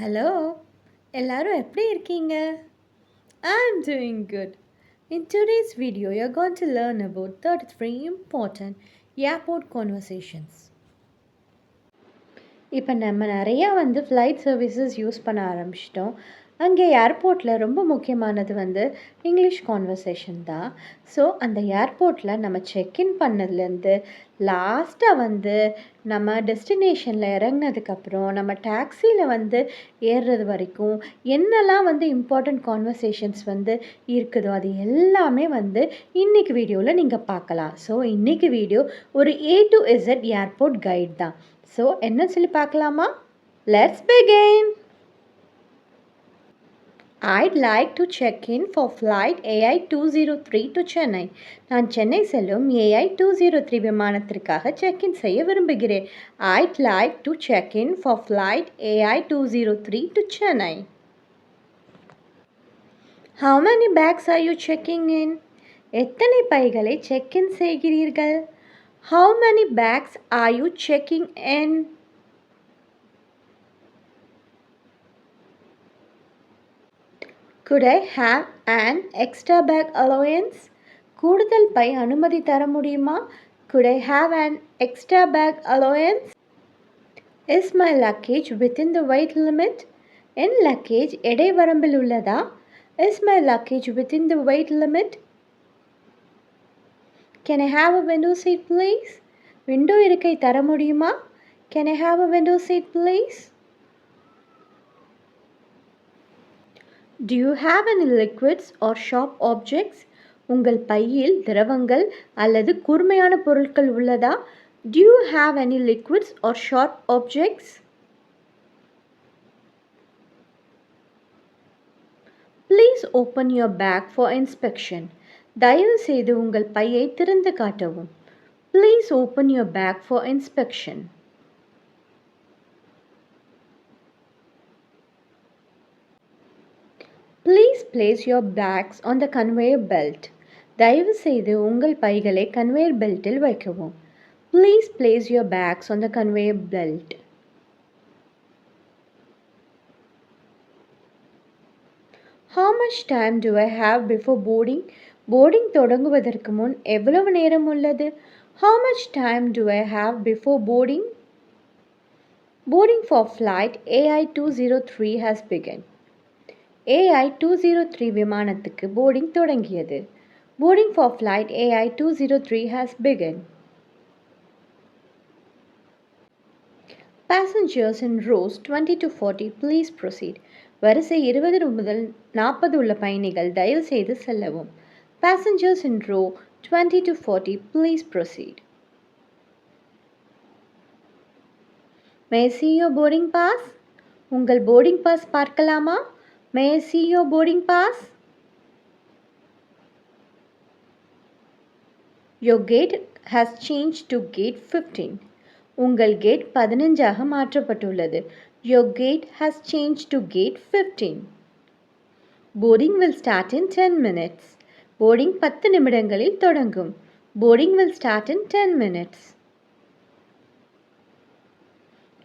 Hello எல்லாரும் எப்படி இருக்கீங்க? I'm doing good. In today's video, you're going to learn about 33 important airport conversations. இப்போ நம்ம நிறையா ஃப்ளைட் சர்வீசஸ் யூஸ் பண்ண ஆரம்பிச்சிட்டோம். அங்கே ஏர்போர்ட்டில் ரொம்ப முக்கியமானது இங்கிலீஷ் கான்வர்சேஷன் தான். ஸோ அந்த ஏர்போர்ட்டில் நம்ம செக்இன் பண்ணதுலேருந்து லாஸ்ட்டாக நம்ம டெஸ்டினேஷனில் இறங்கினதுக்கப்புறம் நம்ம டாக்ஸியில் ஏறுறது வரைக்கும் என்னெல்லாம் இம்பார்ட்டண்ட் கான்வர்சேஷன்ஸ் இருக்குதோ அது எல்லாமே இன்றைக்கி வீடியோவில் நீங்கள் பார்க்கலாம். ஸோ இன்றைக்கி வீடியோ ஒரு A to Z airport guide தான். ஸோ என்ன சொல்லி பார்க்கலாமா? Let's begin. I'd like to check in for flight AI 203 to Chennai. நான் சென்னை செல்லும் AI 203 விமானத்திற்காக செக்இன் செய்ய விரும்புகிறேன். I'd like to check in for flight AI 203 to Chennai. How many bags are you checking in? எத்தனை பைகளை check in செய்கிறீர்கள்? How many bags are you checking in? Could I have an extra bag allowance? கூடுதல் by அனுமதி தர முடியுமா? Could I have an extra bag allowance? Is my luggage within the weight limit? N luggage எடை வரம்பில் உள்ளதா? Is my luggage within the weight limit? Can I have a window seat please? Window இருக்கை தர முடியுமா? Can I have a window seat please? Do you have any liquids or sharp objects? உங்கள் பையில் திரவங்கள் அல்லது கூர்மையான பொருட்கள் உள்ளதா? Do you have any liquids or sharp objects? Please open your bag for inspection. தயவு செய்து உங்கள் பையை திறந்து காட்டவும். Please open your bag for inspection. Please place your bags on the conveyor belt. தயவு செய்து உங்கள் பைகளை கன்வேயர் பெல்ட்டில் வைக்கவும். Please place your bags on the conveyor belt. How much time do I have before boarding? Boarding தொடங்குவதற்கு முன் எவ்வளவு நேரம் உள்ளது? How much time do I have before boarding? Boarding for flight AI 203 has begun. AI 203 விமானத்துக்கு boarding தொடங்கியது. Boarding for flight AI 203 has begun. Passengers in rows 20 to 40 please proceed. வரிசை 20 முதல் 40 உள்ள பயணிகள் தயவு செய்து செல்லவும். Passengers in row 20 to 40 please proceed. May I see your boarding pass? உங்கள் boarding pass பார்க்கலாமா? May I see your boarding pass? Your gate has changed to gate 15. உங்கள் கேட் 15ஆக மாற்றப்பட்டுள்ளது. Your gate has changed to gate 15. Boarding will start in 10 minutes. Boarding 10 நிமிடங்களில் தொடங்கும். Boarding will start in 10 minutes.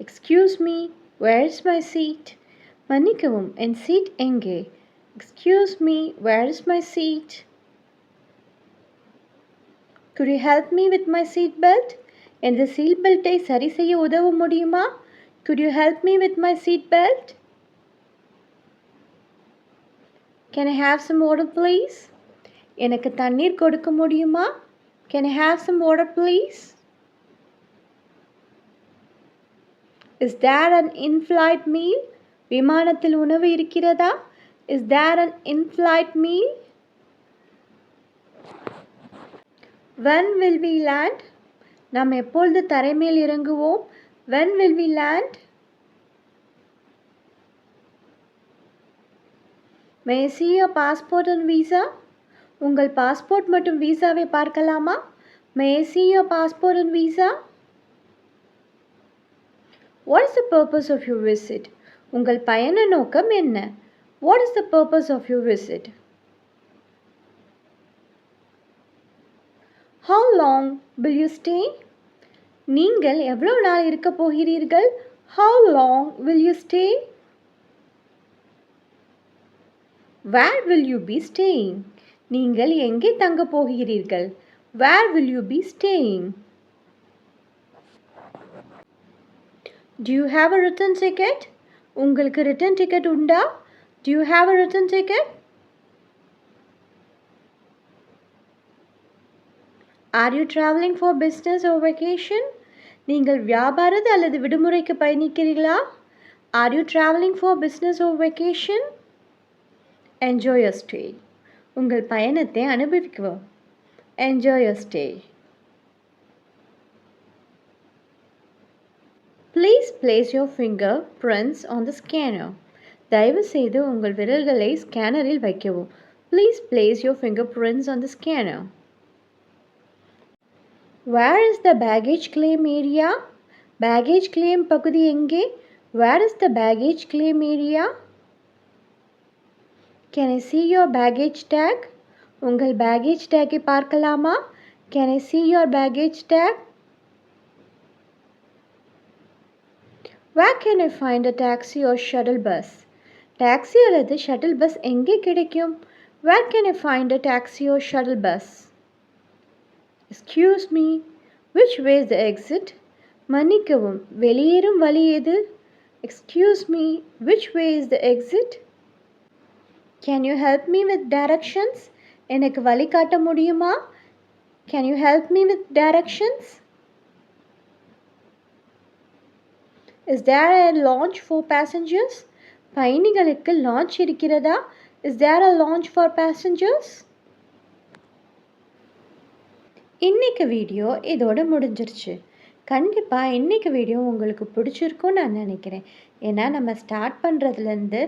Excuse me, where is my seat? மன்னிக்கவும், என் seat எங்கே? Excuse me, where is my seat? Could you help me with my seat belt? எனது seat பெல்ட்டை சரி செய்ய உதவ முடியுமா? Could you help me with my seat belt? Can I have some water please? எனக்கு தண்ணீர் கொடுக்க முடியுமா? Can I have some water please? Is there an in-flight meal? விமானத்தில் உணவு இருக்கிறதா? Is there an in-flight meal? When will we land? நாம் எப்பொழுது தரைமேல் இறங்குவோம்? When will we land? May I see your passport and visa? உங்கள் passport மற்றும் வீசாவை பார்க்கலாமா? May I see your passport and visa? What is the purpose of your visit? உங்கள் பயண நோக்கம் என்ன? What is the purpose of your visit? How long will you stay? நீங்கள் எவ்வளவு நாள் இருக்க போகிறீர்கள்? How long will you stay? Where will you be staying? நீங்கள் எங்கே தங்கப் போகிறீர்கள்? Where will you be staying? Do you have a return ticket? உங்களுக்கு return ticket உண்டா? Do you have a return ticket? Are you traveling for business or vacation? நீங்கள் வியாபாரத்து அல்லது விடுமுறைக்கு பயணிக்கிறீர்களா? Are you traveling for business or vacation? Enjoy your stay. உங்கள் பயணத்தை அனுபவிக்கவும். Enjoy your stay. Please place your fingerprints on the scanner. தயவு செய்து உங்கள் விரல்களை ஸ்கேனரில் வைக்கவும். Please place your fingerprints on the scanner. Where is the baggage claim area? Baggage claim பகுதி எங்கே? Where is the baggage claim area? Can I see your baggage tag? உங்கள் baggage tag-ஐ பார்க்கலாமா? Can I see your baggage tag? Where can I find a taxi or shuttle bus? Taxi அல்லது shuttle bus எங்கே கிடைக்கும்? Where can I find a taxi or shuttle bus? Excuse me, which way is the exit? மன்னிக்கவும், வெளியேறும் வழி எது? Excuse me, which way is the exit? Can you help me with directions? எனக்கு வழி காட்ட முடியுமா? Can you help me with directions? Is there a launch for passengers? பயணிகளுக்கு launch இருக்கிறதா? Is there a launch for passengers? இன்னைக்கு video இதோட முடிஞ்சிருச்சு. கண்டிப்பாக இன்னைக்கு வீடியோ உங்களுக்கு பிடிச்சிருக்கும்னு நான் நினைக்கிறேன். ஏன்னா நம்ம ஸ்டார்ட் பண்ணுறதுலேருந்து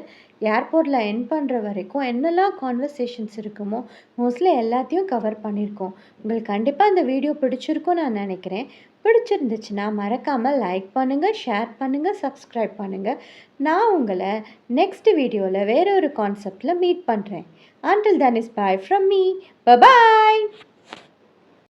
ஏர்போர்ட்டில் எண்ட் பண்ணுற வரைக்கும் என்னெல்லாம் கான்வர்சேஷன்ஸ் இருக்குமோ மோஸ்ட்லி எல்லாத்தையும் கவர் பண்ணியிருக்கோம். உங்களுக்கு கண்டிப்பாக இந்த வீடியோ பிடிச்சிருக்கும்னு நான் நினைக்கிறேன். பிடிச்சிருந்துச்சுன்னா மறக்காமல் லைக் பண்ணுங்கள், ஷேர் பண்ணுங்கள், சப்ஸ்கிரைப் பண்ணுங்கள். நான் உங்களை நெக்ஸ்ட் வீடியோவில் வேற ஒரு கான்செப்டில் மீட் பண்ணுறேன். Until then is bye from me. Bye-bye.